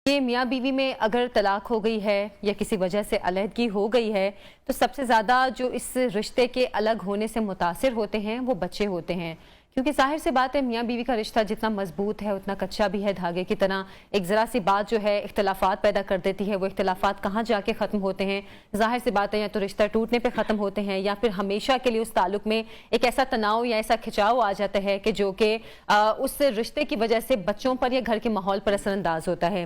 کہ میاں بیوی میں اگر طلاق ہو گئی ہے یا کسی وجہ سے علیحدگی ہو گئی ہے تو سب سے زیادہ جو اس رشتے کے الگ ہونے سے متاثر ہوتے ہیں وہ بچے ہوتے ہیں، کیونکہ ظاہر سی بات ہے میاں بیوی کا رشتہ جتنا مضبوط ہے اتنا کچا بھی ہے دھاگے کی طرح۔ ایک ذرا سی بات جو ہے اختلافات پیدا کر دیتی ہے، وہ اختلافات کہاں جا کے ختم ہوتے ہیں؟ ظاہر سی بات ہے یا تو رشتہ ٹوٹنے پہ ختم ہوتے ہیں یا پھر ہمیشہ کے لیے اس تعلق میں ایک ایسا تناؤ یا ایسا کھچاؤ آ جاتا ہے کہ جو کہ اس رشتے کی وجہ سے بچوں پر یا گھر کے ماحول پر اثر انداز ہوتا ہے۔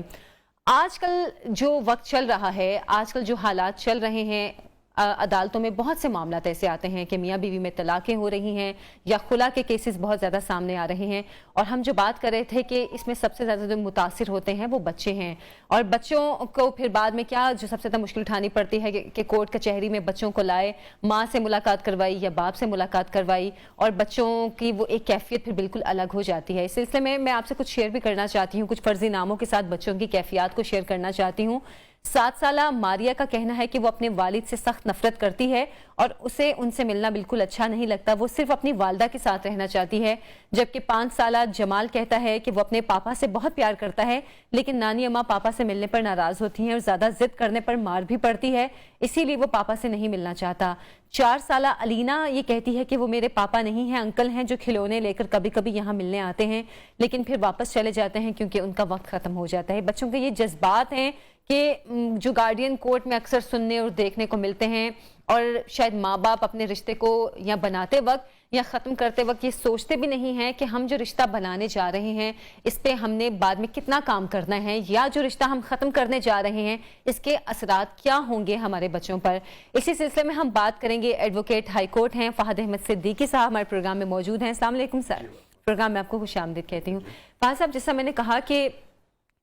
آج کل جو وقت چل رہا ہے، آج کل جو حالات چل رہے ہیں، عدالتوں میں بہت سے معاملات ایسے آتے ہیں کہ میاں بیوی میں طلاقیں ہو رہی ہیں یا خلا کے کیسز بہت زیادہ سامنے آ رہے ہیں، اور ہم جو بات کر رہے تھے کہ اس میں سب سے زیادہ جو متاثر ہوتے ہیں وہ بچے ہیں، اور بچوں کو پھر بعد میں کیا جو سب سے زیادہ مشکل اٹھانی پڑتی ہے کہ کورٹ کچہری میں بچوں کو لائے، ماں سے ملاقات کروائی یا باپ سے ملاقات کروائی، اور بچوں کی وہ ایک کیفیت پھر بالکل الگ ہو جاتی ہے۔ اس سلسلے میں آپ سے کچھ شیئر بھی کرنا چاہتی ہوں، کچھ فرضی ناموں کے ساتھ بچوں کی کیفیات کو شیئر کرنا چاہتی ہوں۔ 7 سالہ ماریا کا کہنا ہے کہ وہ اپنے والد سے سخت نفرت کرتی ہے اور اسے ان سے ملنا بالکل اچھا نہیں لگتا، وہ صرف اپنی والدہ کے ساتھ رہنا چاہتی ہے، جبکہ 5 سالہ جمال کہتا ہے کہ وہ اپنے پاپا سے بہت پیار کرتا ہے لیکن نانی اماں پاپا سے ملنے پر ناراض ہوتی ہیں اور زیادہ ضد کرنے پر مار بھی پڑتی ہے، اسی لیے وہ پاپا سے نہیں ملنا چاہتا۔ 4 سالہ علینا یہ کہتی ہے کہ وہ میرے پاپا نہیں ہیں، انکل ہیں جو کھلونے لے کر کبھی کبھی یہاں ملنے آتے ہیں لیکن پھر واپس چلے جاتے ہیں کیونکہ ان کا وقت ختم ہو جاتا ہے۔ بچوں کے یہ جذبات ہیں کہ جو گارڈین کورٹ میں اکثر سننے اور دیکھنے کو ملتے ہیں، اور شاید ماں باپ اپنے رشتے کو یا بناتے وقت یا ختم کرتے وقت یہ سوچتے بھی نہیں ہیں کہ ہم جو رشتہ بنانے جا رہے ہیں اس پہ ہم نے بعد میں کتنا کام کرنا ہے، یا جو رشتہ ہم ختم کرنے جا رہے ہیں اس کے اثرات کیا ہوں گے ہمارے بچوں پر۔ اسی سلسلے میں ہم بات کریں گے، ایڈوکیٹ ہائی کورٹ ہیں فہد احمد صدیقی صاحب ہمارے پروگرام میں موجود ہیں۔ السلام علیکم سر، پروگرام میں آپ کو خوش آمدید کہتی ہوں۔ فہد صاحب، جیسا میں نے کہا کہ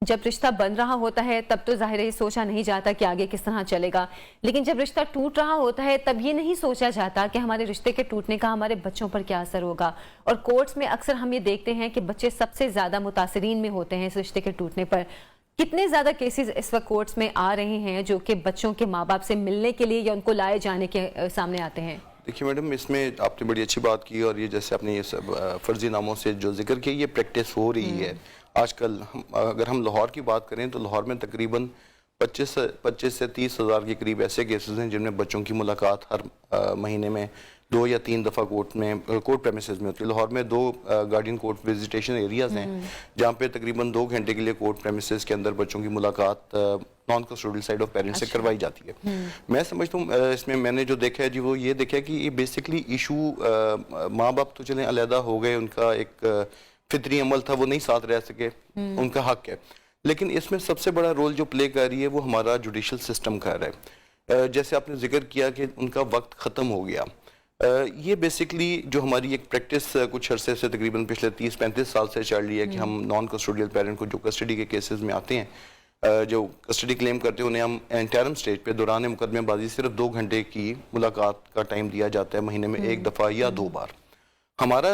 جب رشتہ بن رہا ہوتا ہے تب تو ظاہر ہے سوچا نہیں جاتا کہ آگے کس طرح چلے گا، لیکن جب رشتہ ٹوٹ رہا ہوتا ہے تب یہ نہیں سوچا جاتا کہ ہمارے رشتے کے ٹوٹنے کا ہمارے بچوں پر کیا اثر ہوگا، اور کورٹس میں اکثر ہم یہ دیکھتے ہیں کہ بچے سب سے زیادہ متاثرین میں ہوتے ہیں اس رشتے کے ٹوٹنے پر۔ کتنے زیادہ کیسز اس وقت کورٹس میں آ رہے ہیں جو کہ بچوں کے ماں باپ سے ملنے کے لیے یا ان کو لائے جانے کے سامنے آتے ہیں؟ دیکھیے میڈم، اس میں آپ نے بڑی اچھی بات کی، اور یہ جیسے آپ نے یہ سب فرضی ناموں سے جو ذکر کیا، یہ پریکٹس ہو رہی ہے آج کل۔ اگر ہم لاہور کی بات کریں تو لاہور میں تقریباً 25 سے 30 ہزار کے قریب ایسے کیسز ہیں جن میں بچوں کی ملاقات ہر مہینے میں 2 یا 3 دفعہ کورٹ پریمیسز میں ہوتی ہے۔ لاہور میں 2 گارڈین کورٹ وزیٹیشن ایریاز ہیں جہاں پہ تقریباً 2 گھنٹے کے لیے کورٹ پریمیسز کے اندر بچوں کی ملاقات naan custodial side of parents سے کروائی جاتی ہے۔ میں سمجھتا ہوں اس میں نے جو دیکھا ہے جی وہ یہ دیکھا ہے کہ یہ بیسکلی ایشو، ماں باپ تو چلیں علیحدہ ہو گئے، ان کا ایک فطری عمل تھا، وہ نہیں ساتھ رہ سکے، ان کا حق ہے، لیکن اس میں سب سے بڑا رول جو پلے کر رہی ہے وہ ہمارا جوڈیشل سسٹم کر رہا ہے۔ جیسے آپ نے ذکر کیا کہ ان کا وقت ختم ہو گیا، یہ بیسکلی جو ہماری ایک پریکٹس کچھ عرصے سے تقریباً پچھلے 30-35 سال سے چل رہی ہے کہ ہم نان کسٹوڈیل پیرنٹ کو جو کسٹڈی کے کیسز میں آتے ہیں، جو کسٹڈی کلیم کرتے ہیں، انہیں ہم انٹرم سٹیج پہ دوران مقدمے بازی صرف 2 گھنٹے کی ملاقات کا ٹائم دیا جاتا ہے، مہینے میں 1 دفعہ یا 2 بار۔ ہمارا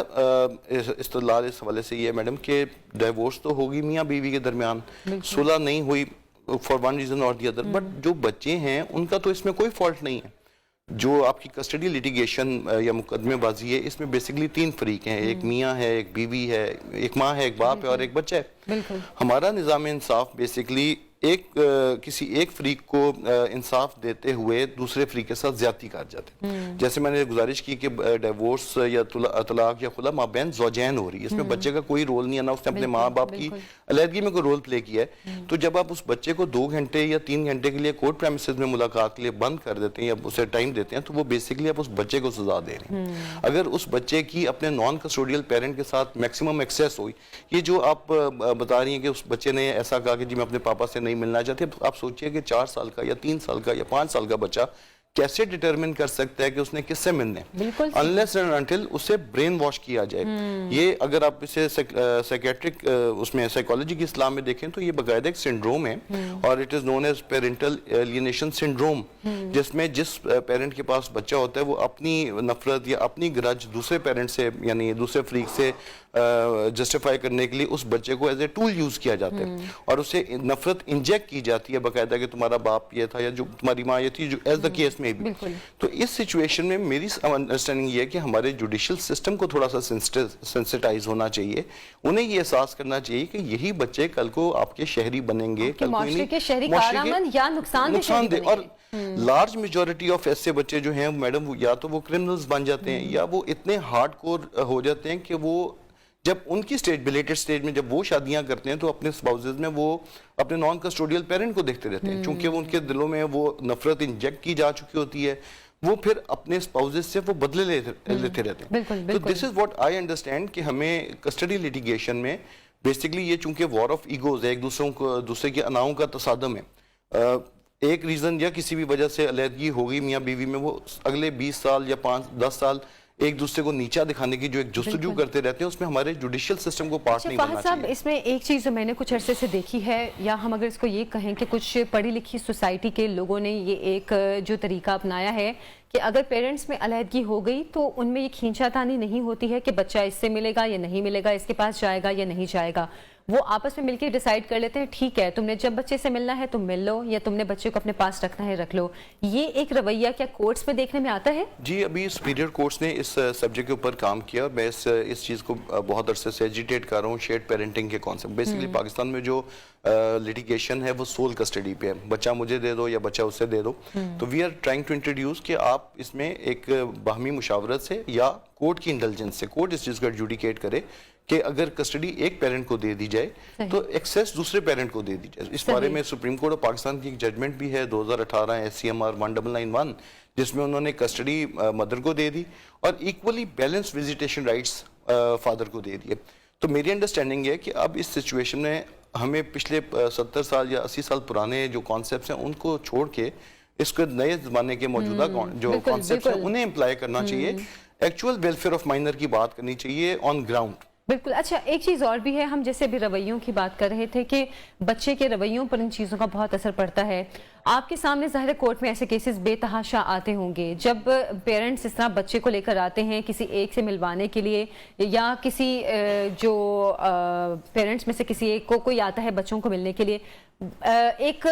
استدلال اس حوالے سے یہ ہے میڈم کہ ڈیورس تو ہوگی میاں بیوی کے درمیان، صلح نہیں ہوئی فار ون ریزن اور دی ادر، بٹ جو بچے ہیں ان کا تو اس میں کوئی فالٹ نہیں ہے۔ جو آپ کی کسٹڈی لیٹیگیشن یا مقدمے بازی ہے، اس میں بیسکلی 3 فریق ہیں، ایک میاں ہے، ایک بیوی ہے، ایک ماں ہے، ایک باپ ہے اور ایک بچہ ہے۔ ہمارا نظام انصاف بیسکلی کسی ایک فریق کو انصاف دیتے ہوئے دوسرے فریق کے ساتھ زیادتی کر جاتے ہیں۔ جیسے میں نے گزارش کی کہ ڈیورس یا طلاق یا خلا مابین زوجین ہو رہی ہے، اس میں بچے کا کوئی رول نہیں ہے، نہ اس نے اپنے ماں باپ کی علیحدگی میں کوئی رول پلے کیا ہے۔ تو جب آپ اس بچے کو 2 گھنٹے یا 3 گھنٹے کے لیے کورٹ پریمیسز میں ملاقات کے لیے بند کر دیتے ہیں یا اسے ٹائم دیتے ہیں، تو وہ بیسکلی آپ اس بچے کو سزا دے رہے ہیں۔ اگر اس بچے کی اپنے نان کسٹوڈیل پیرنٹ کے ساتھ میکسیمم ایکسیس ہوئی، یہ جو آپ بتا رہی ہیں کہ اس بچے نے ایسا کہا کہ جی میں اپنے پاپا سے نہیں ملنا چاہتے، تو آپ سوچئے کہ 4 سال کا یا 3 سال کا یا 5 سال کا بچہ کیسے ڈیٹرمن کر سکتا ہے کہ اس نے کس سے ملنے، unless and until اسے برین واش کیا جائے۔ یہ اگر آپ اسے سائیکیٹرک اس میں سائیکالوجی کی اصطلاح میں دیکھیں تو یہ باقاعدہ ایک سنڈروم ہے، اور it is known as parental alienation syndrome, جس میں جس پیرنٹ کے پاس بچہ ہوتا ہے وہ اپنی نفرت یا اپنی گرج دوسرے پیرنٹ سے یعنی دوسرے فریق سے जस्टिफाई करने के लिए उस बच्चे को एज ए टूल यूज किया जाता है और उसे नफरत इंजेक्ट की जाती है बाकायदा कि तुम्हारा बाप ये था या जो तुम्हारी माँ ये थी, जो एज द केस में भी। तो इस सिचुएशन में मेरी अंडरस्टैंडिंग ये है कि हमारे जुडिशियल सिस्टम को थोड़ा सा सेंसिटाइज होना चाहिए, उन्हें ये एहसास करना चाहिए कि यही बच्चे कल को आपके शहरी बनेंगे, कल को या नुकसानदेह। और लार्ज मेजॉरिटी ऑफ ऐसे बच्चे जो हैं मैडम, या तो वो क्रिमिनल्स बन जाते हैं या वो इतने हार्डकोर हो जाते हैं कि वो जब उनकी स्टेज, बिलेटेड स्टेज में जब वो शादियां करते हैं तो अपने स्पाउसेस में वो अपने नॉन कस्टोडियल पेरेंट को देखते रहते हैं, क्योंकि वो उनके दिलों में वो नफरत इंजेक्ट की जा चुकी होती है, वो फिर अपने स्पाउसेस से वो बदले लेते रहते हैं। तो this is what I understand कि हमें कस्टडी लिटिगेशन में बेसिकली ये चूंकि वॉर ऑफ ईगोज है, एक दूसरे के अनाओं का तसादम है, एक रीजन या किसी भी वजह से अलहदगी हो गई मियाँ बीवी में, वो अगले 20 साल या 5-10 साल एक दूसरे को नीचा दिखाने की जो एक जुस्तजू करते रहते हैं, उसमें हमारे जुडिशियल सिस्टम को पार्ट नहीं बनना चाहिए। इसमें एक चीज जो मैंने कुछ अरसे से देखी है, या हम अगर इसको ये कहें कि कुछ पढ़ी लिखी सोसाइटी के लोगों ने ये एक जो तरीका अपनाया है कि अगर पेरेंट्स में अलहदगी हो गई तो उनमें ये खींचातानी नहीं होती है कि बच्चा इससे मिलेगा या नहीं मिलेगा, इसके पास जाएगा या नहीं जाएगा। वो आपस में मिलकर डिसाइड कर लेते हैं, ठीक है तुमने जब बच्चे से मिलना है तुम मिल लो, या तुमने बच्चे को अपने पास रखना है रख लो। ये एक रवैया क्या कोर्ट्स में देखने में आता है? जी, अभी सुपीरियर कोर्ट्स ने इस सब्जेक्ट के ऊपर काम किया और मैं इस चीज़ को बहुत अरसे से एजिटेट कर रहा हूँ, शेयर्ड पेरेंटिंग के कॉन्सेप्ट। बेसिकली पाकिस्तान में जो लिटिगेशन है वो सोल कस्टडी पे है, बच्चा मुझे दे दो या बच्चा उससे दे दो। तो we are trying to introduce कि आप इसमें एक बाहमी मुशावरत से या कोर्ट की इंटेलिजेंस से कोर्ट इस चीज़ को एडजुडिकेट करे कि अगर कस्टडी एक पेरेंट को दे दी जाए तो एक्सेस दूसरे पेरेंट को दे दी जाए। इस बारे में सुप्रीम कोर्ट ऑफ पाकिस्तान की एक जजमेंट भी है 2018 SCMR 1991, जिसमें उन्होंने कस्टडी मदर को दे दी और equally balance visitation rights father को दे दिए। तो मेरी अंडरस्टैंडिंग है कि अब इस सिचुएशन में हमें पिछले 70 साल या 80 साल पुराने जो कॉन्सेप्ट्स हैं उनको छोड़ के इसको नए जमाने के मौजूदा जो कॉन्सेप्ट्स हैं उन्हें इम्प्लाई करना चाहिए, एक्चुअल वेलफेयर ऑफ माइनर की बात करनी चाहिए ऑन ग्राउंड। बिल्कुल। अच्छा, एक चीज़ और भी है, हम जैसे अभी रवैयों की बात कर रहे थे कि बच्चे के रवैयों पर इन चीज़ों का बहुत असर पड़ता है। आपके सामने ज़ाहिर कोर्ट में ऐसे केसेस बेतहाशा आते होंगे जब पेरेंट्स इस तरह बच्चे को लेकर आते हैं किसी एक से मिलवाने के लिए, या किसी जो पेरेंट्स में से किसी एक को कोई आता है बच्चों को मिलने के लिए, एक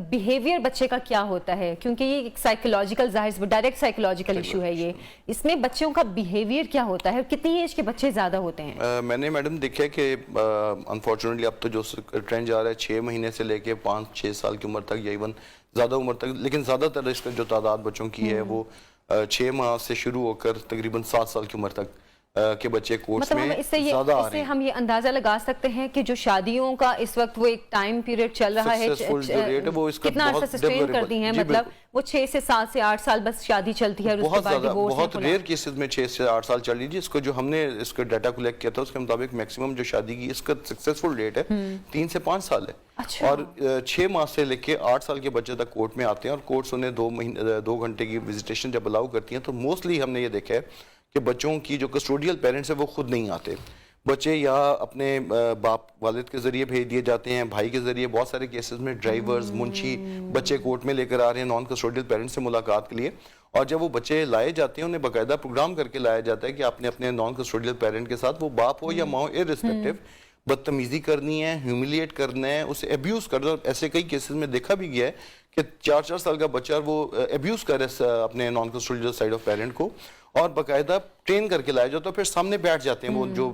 बिहेवियर बच्चे का क्या होता है, क्योंकि ये एक साइकोलॉजिकल, जाहिर डायरेक्ट साइकोलॉजिकल इशू है ये, इसमें बच्चों का बिहेवियर क्या होता है और कितनी एज के बच्चे ज़्यादा होते हैं? मैंने मैडम देखा है कि अनफॉर्चुनेटली अब तो जो ट्रेंड जा रहा है 6 महीने से लेके 5-6 साल की उम्र तक या इवन ज़्यादा उम्र तक, लेकिन ज़्यादातर इसका जो तादाद बच्चों की है वो 6 माह से शुरू होकर तकरीबन 7 साल की उम्र तक के बच्चे कोर्ट्स में ज़्यादा आ रहे हैं। हम ये अंदाजा लगा सकते हैं कि जो शादियों का इस वक्त वो एक टाइम पीरियड चल रहा है, कितना अर्सा सस्टेन करती हैं, मतलब वो 6 से 7 से 8 साल बस शादी चलती है और उसके बाद डिवोर्स। बहुत रेयर केसेस में 6 से 8 साल चल रही है। इसको जो हमने इसका डाटा कलेक्ट किया था उसके मुताबिक मैक्सिमम जो शादी की इसका सक्सेसफुल रेट है 3 से 5 साल है। अच्छा। और 6 माह से लेके 8 साल के बच्चे तक कोर्ट में आते हैं और कोर्ट्स उन्हें 2 घंटे की विजिटेशन जब अलाउ करती हैं तो मोस्टली हमने ये देखा है कि बच्चों की जो कस्टोडियल पेरेंट्स है वो खुद नहीं आते, बच्चे या अपने बाप वालिद के जरिए भेज दिए जाते हैं, भाई के जरिए। बहुत सारे केसेस में ड्राइवर्स, मुंशी बच्चे कोर्ट में लेकर आ रहे हैं नॉन कस्टोडियल पेरेंट्स से मुलाकात के लिए, और जब वो बच्चे लाए जाते हैं उन्हें बाकायदा प्रोग्राम करके लाया जाता है कि आपने अपने नॉन कस्टोडियल पेरेंट के साथ, वो बाप हो या माँ हो, इररिस्पेक्टिव बदतमीजी करनी है, ह्यूमिलिएट करना है, उसे अब्यूज करना। ऐसे कई केसेस में देखा भी गया है कि 4-4 साल का बच्चा वो अब्यूज करे अपने non custodial side of parent को, और बाकायदा ट्रेन करके लाया जाता है, फिर सामने बैठ जाते हैं वो जो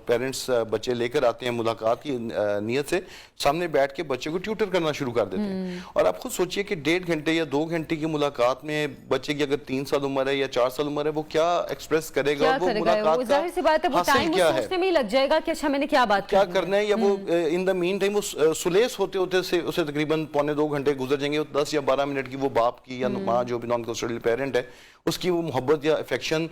पेरेंट्स बच्चे लेकर आते हैं मुलाकात की नीयत से, सामने बैठ के बच्चे को ट्यूटर करना शुरू कर देते हैं। और आप खुद सोचिए कि 1.5 घंटे या 2 घंटे की मुलाकात में बच्चे की अगर 3 साल उम्र है या 4 साल उम्र है, वो क्या एक्सप्रेस करेगा, वो मुलाकात का हासिल क्या है, में लग जाएगा कि अच्छा मैंने क्या बात क्या करना है, या वो इन द मीन टाइम वो सुलेस होते होते से उसे तकरीबन 1.25-2 घंटे गुजर जाएंगे। 10 या 12 मिनट की वो बाप की या माँ जो भी नॉन कस्टोडियल पेरेंट है उसकी वो मोहब्बत या अफेक्शन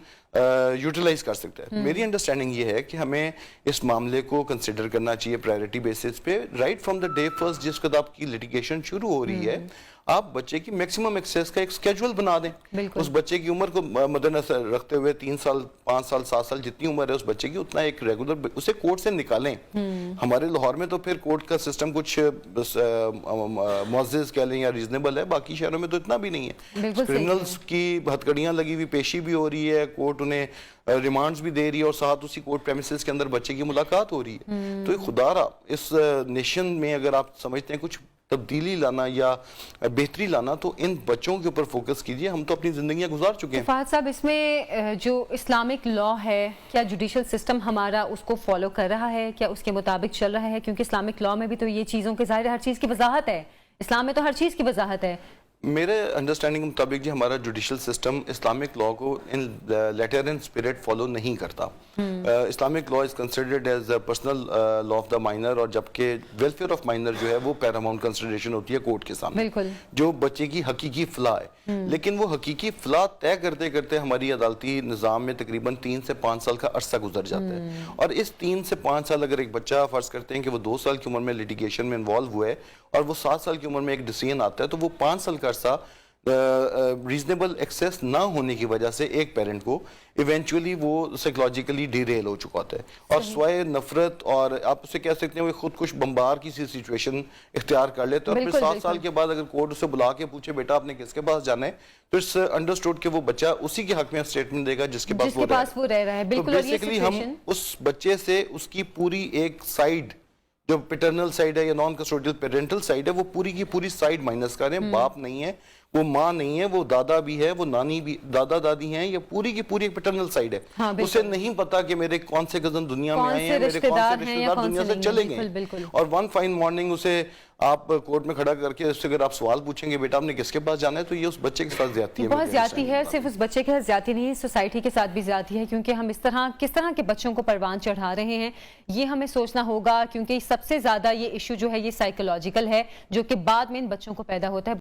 यूटिलाइज कर सकता है। मेरी अंडरस्टैंडिंग ये है कि हमें इस मामले को कंसिडर करना चाहिए प्रायोरिटी बेसिस पे, right from the day first जिस वक्त आपकी लिटिगेशन शुरू हो रही है, आप बच्चे की मैक्सिमम एक्सेस का एक स्केड्यूल बना दें। उस बच्चे की उम्र को मद्देनजर रखते हुए 3 साल, 5 साल, 7 साल जितनी उम्र है उस बच्चे की, उतना एक रेगुलर उसे कोर्ट से निकालें। हमारे लाहौर में तो फिर कोर्ट का सिस्टम कुछ मुअज़्ज़ज़ कह लें या रीजनेबल है, बाकी शहरों में तो इतना भी नहीं है। क्रिमिनल्स की हथकड़ियां लगी हुई, पेशी भी हो रही है, कोर्ट उन्हें रिमांड्स भी दे रही है और साथ उसी कोर्ट प्रेमिसेस के अंदर बच्चे की मुलाकात हो रही है। तो खुदारा इस नेशन में अगर आप समझते हैं कुछ तब्दीली लाना या बेहतरी लाना तो इन बच्चों के ऊपर फोकस कीजिए। हम तो अपनी जिंदगियां गुजार चुके हैं। फहद साहब, इसमें जो इस्लामिक लॉ है, क्या जुडिशल सिस्टम हमारा उसको फॉलो कर रहा है, क्या उसके मुताबिक चल रहा है? क्योंकि इस्लामिक लॉ में भी तो ये चीज़ों के ज़ाहिर हर चीज़ की वजाहत है, इस्लाम में तो हर चीज़ की वजाहत है। मेरे अंडरस्टैंडिंग के मुताबिक जी हमारा जुडिशल सिस्टम इस्लामिक लॉ को in letter and spirit follow नहीं करता। Islamic law is considered as personal law of the minor, और जबकि वेलफेयर ऑफ माइनर जो है वो पैरामाउंट कंसिडरेशन होती है कोर्ट के सामने, बिल्कुल, जो बच्चे की हकीकी फलाह है। लेकिन वो हकीकी फलाह तय करते करते हमारी अदालती निज़ाम में तकरीबन 3 से 5 साल का अरसा गुजर जाता है। और इस 3 से 5 साल अगर एक बच्चा फर्ज करते हैं कि वो 2 साल की उम्र में लिटिगेशन में इन्वॉल्व हुआ है और वो 7 साल की उम्र में एक डिसीजन आता है, तो वो 5 साल का अरसा रीजनेबल एक्सेस ना होने की वजह से एक पेरेंट को इवेंचुअली वो साइकोलॉजिकली डिरेल हो चुका होता है और स्वाय नफरत, और आप उसे कह सकते हैं वो खुद कुछ बम्बार की सी सिचुएशन इख्तियार कर लेते हैं। और फिर 7 साल के बाद अगर कोर्ट उसे बुला के पूछे बेटा आपने किसके पास जाना है, तो इट्स अंडरस्टूड कि वो बच्चा उसी के हक में स्टेटमेंट देगा जिसके पास वो रह रहा है। बिल्कुल, तो बेसिकली हम उस बच्चे से उसकी पूरी एक साइड जो पैटर्नल साइड है या नॉन कस्टोडियल पेरेंटल साइड है वो पूरी की पूरी साइड माइनस कर रहे हैं। बाप नहीं है, वो माँ नहीं है, वो दादा भी है, वो नानी भी, दादा दादी हैं, ये पूरी की पूरी पैटर्नल साइड है। हाँ, उसे नहीं पता कि मेरे कौन से कजन दुनिया में आए हैं, मेरे कौन से रिश्तेदार दुनिया से चले गए। और वन फाइन मॉर्निंग उसे आप कोर्ट में खड़ा करके उससे अगर आप सवाल पूछेंगे बेटा आपने किसके पास जाना है, तो ये उस बच्चे के साथ ज्यादती है। बहुत ज्यादती है, सिर्फ उस बच्चे के साथ ज्यादती नहीं है, सोसाइटी के साथ भी ज्यादती है, क्योंकि हम इस तरह किस तरह के बच्चों को परवान चढ़ा रहे हैं ये हमें सोचना होगा। क्योंकि सबसे ज्यादा ये इशू जो है ये साइकोलॉजिकल है, जो कि बाद में इन बच्चों को पैदा होता है।